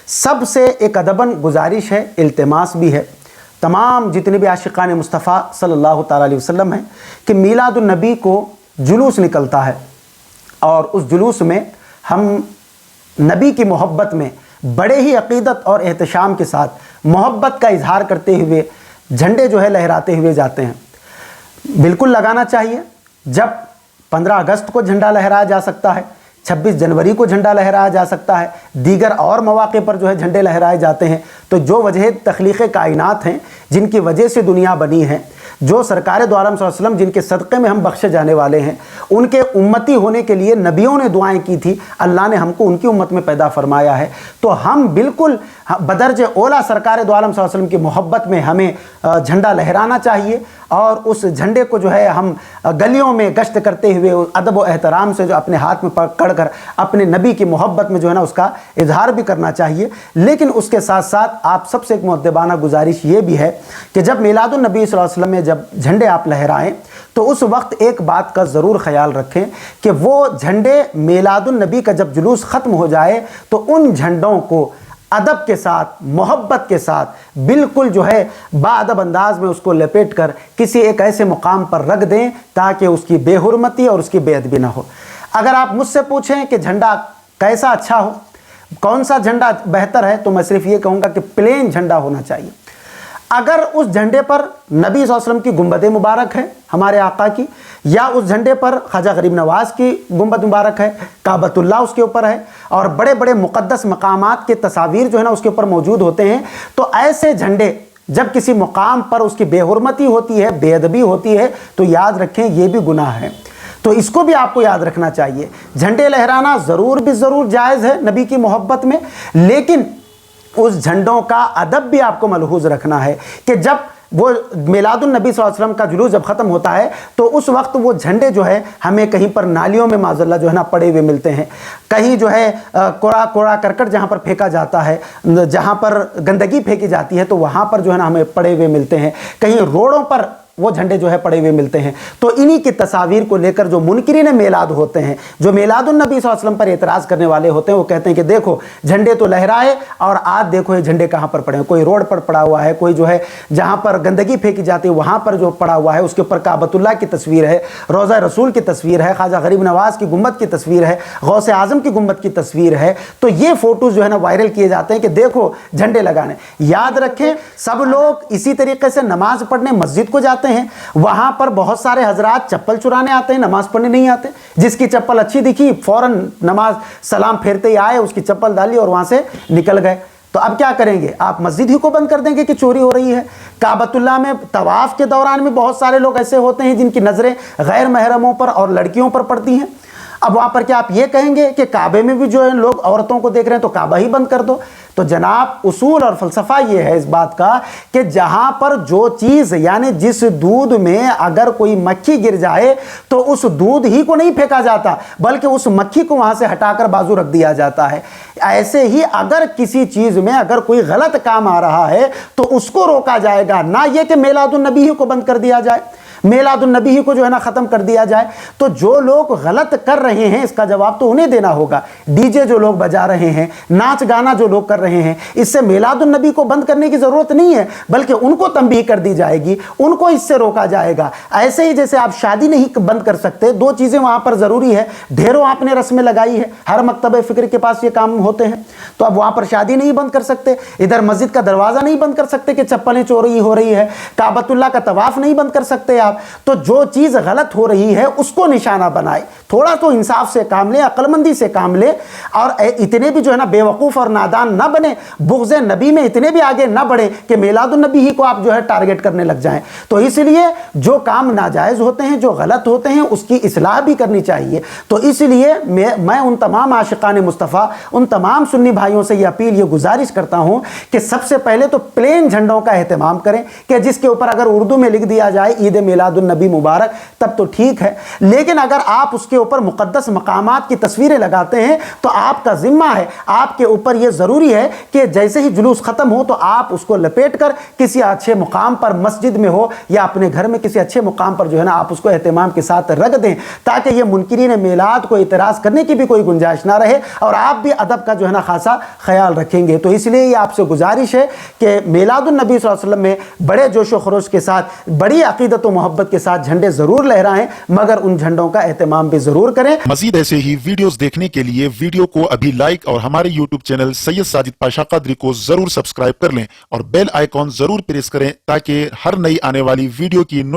سب سے ایک ادباً گزارش ہے، التماس بھی ہے تمام جتنے بھی عاشقان مصطفیٰ صلی اللہ تعالیٰ علیہ وسلم ہیں کہ میلاد النبی کو جلوس نکلتا ہے، اور اس جلوس میں ہم نبی کی محبت میں بڑے ہی عقیدت اور احتشام کے ساتھ محبت کا اظہار کرتے ہوئے جھنڈے جو ہے لہراتے ہوئے جاتے ہیں۔ بالکل لگانا چاہیے، جب 15 اگست کو جھنڈا لہرایا جا سکتا ہے، 26 جنوری کو جھنڈا لہرایا جا سکتا ہے، دیگر اور مواقع پر جو ہے جھنڈے لہرائے جاتے ہیں، تو جو وجہ تخلیق کائنات ہیں، جن کی وجہ سے دنیا بنی ہے، جو سرکار دو عالم صلی اللہ علیہ وسلم جن کے صدقے میں ہم بخشے جانے والے ہیں، ان کے امتی ہونے کے لیے نبیوں نے دعائیں کی تھی، اللہ نے ہم کو ان کی امت میں پیدا فرمایا ہے، تو ہم بالکل بدرجہ اولا سرکار دو عالم صلی اللہ علیہ وسلم کی محبت میں ہمیں جھنڈا لہرانا چاہیے، اور اس جھنڈے کو جو ہے ہم گلیوں میں گشت کرتے ہوئے ادب و احترام سے جو اپنے ہاتھ میں پکڑ کر اپنے نبی کی محبت میں جو ہے نا اس کا اظہار بھی کرنا چاہیے۔ لیکن اس کے ساتھ ساتھ آپ سب سے ایک مؤدبانہ گزارش یہ بھی ہے کہ جب میلاد النبی صلی اللہ علیہ وسلم میں جب جھنڈے آپ لہرائیں تو اس وقت ایک بات کا ضرور خیال رکھیں کہ وہ جھنڈے میلاد النبی کا جب جلوس ختم ہو جائے تو ان جھنڈوں کو ادب کے ساتھ، محبت کے ساتھ بالکل جو ہے باادب انداز میں اس کو لپیٹ کر کسی ایک ایسے مقام پر رکھ دیں تاکہ اس کی بے حرمتی اور اس کی بے ادبی نہ ہو۔ اگر آپ مجھ سے پوچھیں کہ جھنڈا کیسا اچھا ہو، کون سا جھنڈا بہتر ہے، تو میں صرف یہ کہوں گا کہ پلین جھنڈا ہونا چاہیے۔ اگر اس جھنڈے پر نبی صلی اللہ علیہ وسلم کی گنبد مبارک ہے ہمارے آقا کی، یا اس جھنڈے پر خواجہ غریب نواز کی گنبد مبارک ہے، کعبۃ اللہ اس کے اوپر ہے، اور بڑے بڑے مقدس مقامات کے تصاویر جو ہے نا اس کے اوپر موجود ہوتے ہیں، تو ایسے جھنڈے جب کسی مقام پر اس کی بے حرمتی ہوتی ہے، بے ادبی ہوتی ہے، تو یاد رکھیں یہ بھی گناہ ہے۔ تو اس کو بھی آپ کو یاد رکھنا چاہیے۔ جھنڈے لہرانا ضرور جائز ہے نبی کی محبت میں، لیکن اس جھنڈوں کا ادب بھی آپ کو ملحوظ رکھنا ہے کہ جب وہ میلاد النبی صلی اللہ علیہ وسلم کا جلوس جب ختم ہوتا ہے تو اس وقت وہ جھنڈے جو ہے ہمیں کہیں پر نالیوں میں معاذ اللہ جو ہے نا پڑے ہوئے ملتے ہیں، کہیں جو ہے کوڑا کرکٹ جہاں پر پھینکا جاتا ہے، جہاں پر گندگی پھینکی جاتی ہے تو وہاں پر جو ہے نا ہمیں پڑے ہوئے ملتے ہیں، کہیں روڈوں پر وہ جھنڈے جو ہے پڑے ہوئے ملتے ہیں۔ تو انہی کی تصاویر کو لے کر جو منکرین میلاد ہوتے ہیں، جو میلاد النبی صلی اللہ علیہ وسلم پر اعتراض کرنے والے ہوتے ہیں، وہ کہتے ہیں کہ دیکھو جھنڈے تو lehرائے اور آج دیکھو یہ جھنڈے کہاں پر پڑے ہیں، کوئی روڈ پر پڑا ہوا ہے، کوئی جو ہے جہاں پر گندگی پھینکی جاتی ہے وہاں پر جو پڑا ہوا ہے، اس کے اوپر کعبۃ اللہ کی تصویر ہے، روضہ رسول کی تصویر ہے، خواجہ غریب نواز کی گنبد کی تصویر ہے، غوث اعظم کی گنبد کی تصویر ہے، تو یہ فوٹوز جو ہے نا وائرل کیے جاتے ہیں کہ دیکھو جھنڈے لگانے۔ یاد رکھیں سب لوگ اسی طریقے سے نماز پڑھنے مسجد کو جاتے ہیں، وہاں پر بہت سارے حضرات چپل چرانے آتے ہیں، نماز پڑھنے نہیں آتے۔ جس کی چپل اچھی دکھی فوراً نماز سلام پھیرتے ہی آئے، اس کی چپل ڈالی اور وہاں سے نکل گئے۔ تو اب کیا کریں گے؟ آپ مسجد ہی کو بند کر دیں گے کہ چوری ہو رہی ہے؟ کعبۃ اللہ میں طواف کے دوران میں بہت سارے لوگ ایسے ہوتے ہیں جن کی نظریں غیر محرموں پر اور لڑکیوں پر پڑتی ہیں۔ اب وہاں پر کیا آپ یہ کہیں گے کہ کعبے میں بھی جو ہے لوگ عورتوں کو دیکھ رہے ہیں تو کعبہ ہی بند کر دو؟ تو جناب اصول اور فلسفہ یہ ہے اس بات کا کہ جہاں پر جو چیز یعنی جس دودھ میں اگر کوئی مکھی گر جائے تو اس دودھ ہی کو نہیں پھینکا جاتا بلکہ اس مکھی کو وہاں سے ہٹا کر بازو رکھ دیا جاتا ہے۔ ایسے ہی اگر کسی چیز میں اگر کوئی غلط کام آ رہا ہے تو اس کو روکا جائے گا، نہ یہ کہ میلاد النبی ہی کو بند کر دیا جائے، میلاد النبی ہی کو جو ہے نا ختم کر دیا جائے۔ تو جو لوگ غلط کر رہے ہیں اس کا جواب تو انہیں دینا ہوگا۔ ڈی جے جو لوگ بجا رہے ہیں، ناچ گانا جو لوگ کر رہے ہیں، اس سے میلاد النبی کو بند کرنے کی ضرورت نہیں ہے بلکہ ان کو تنبیہ کر دی جائے گی، ان کو اس سے روکا جائے گا۔ ایسے ہی جیسے آپ شادی نہیں بند کر سکتے، دو چیزیں وہاں پر ضروری ہے، ڈھیروں آپ نے رسمیں لگائی ہے، ہر مکتبہ فکر کے پاس یہ کام ہوتے ہیں، تو اب وہاں پر شادی نہیں بند کر سکتے، ادھر مسجد کا دروازہ نہیں بند کر سکتے کہ چپلیں چوری ہو رہی ہے، کعبۃ اللہ کا طواف نہیں بند کر سکتے آپ۔ تو جو چیز غلط ہو رہی ہے اس کو نشانہ بنائے، تھوڑا تو انصاف سے کام لے، عقل مندی سے کام لے، اور اتنے بھی جو ہے نا بے وقوف اور نادان نہ بنے، بغض نبی میں اتنے بھی آگے نہ بڑھے کہ میلاد النبی ہی کو آپ جو ہے ٹارگٹ کرنے لگ جائیں۔ تو اس لیے جو کام ناجائز ہوتے ہیں، جو غلط ہوتے ہیں، اس کی اصلاح بھی کرنی چاہیے۔ تو اس لیے میں ان تمام عاشقان مصطفیٰ، ان تمام سنی بھائیوں سے یہ اپیل، یہ گزارش کرتا ہوں کہ سب سے پہلے تو پلین جھنڈوں کا اہتمام کریں کہ جس کے اوپر اگر اردو میں لکھ دیا جائے عید میلاد النبی مبارک تب تو ٹھیک ہے، لیکن اگر آپ اس کے کے اوپر مقدس مقامات کی تصویریں لگاتے ہیں تو آپ کا ذمہ ہے، آپ کے اوپر یہ ضروری ہے کہ جیسے ہی جلوس ختم ہو تو آپ اس کو لپیٹ کر کسی اچھے مقام پر، مسجد میں ہو یا اپنے گھر میں کسی اچھے مقام پر جو ہے نا آپ اس کو اہتمام کے ساتھ رکھ دیں، تاکہ یہ منکرین میلاد کو اعتراض کرنے کی بھی کوئی گنجائش نہ رہے اور آپ بھی ادب کا جو ہے نا خاصا خیال رکھیں گے۔ تو اس لیے یہ آپ سے گزارش ہے کہ میلاد النبی صلی اللہ علیہ وسلم میں بڑے جوش و خروش کے ساتھ، بڑی عقیدت و محبت کے ساتھ جھنڈے ضرور لہرائیں، مگر ان جھنڈوں کا اہتمام بھی ضرور کریں۔ مزید ایسے ہی ویڈیوز دیکھنے کے لیے ویڈیو کو ابھی لائک اور ہمارے یوٹیوب چینل سید ساجد پاشا قادری کو ضرور سبسکرائب کر لیں اور بیل آئیکن ضرور پریس کریں تاکہ ہر نئی آنے والی ویڈیو کی نوٹیفیکیشن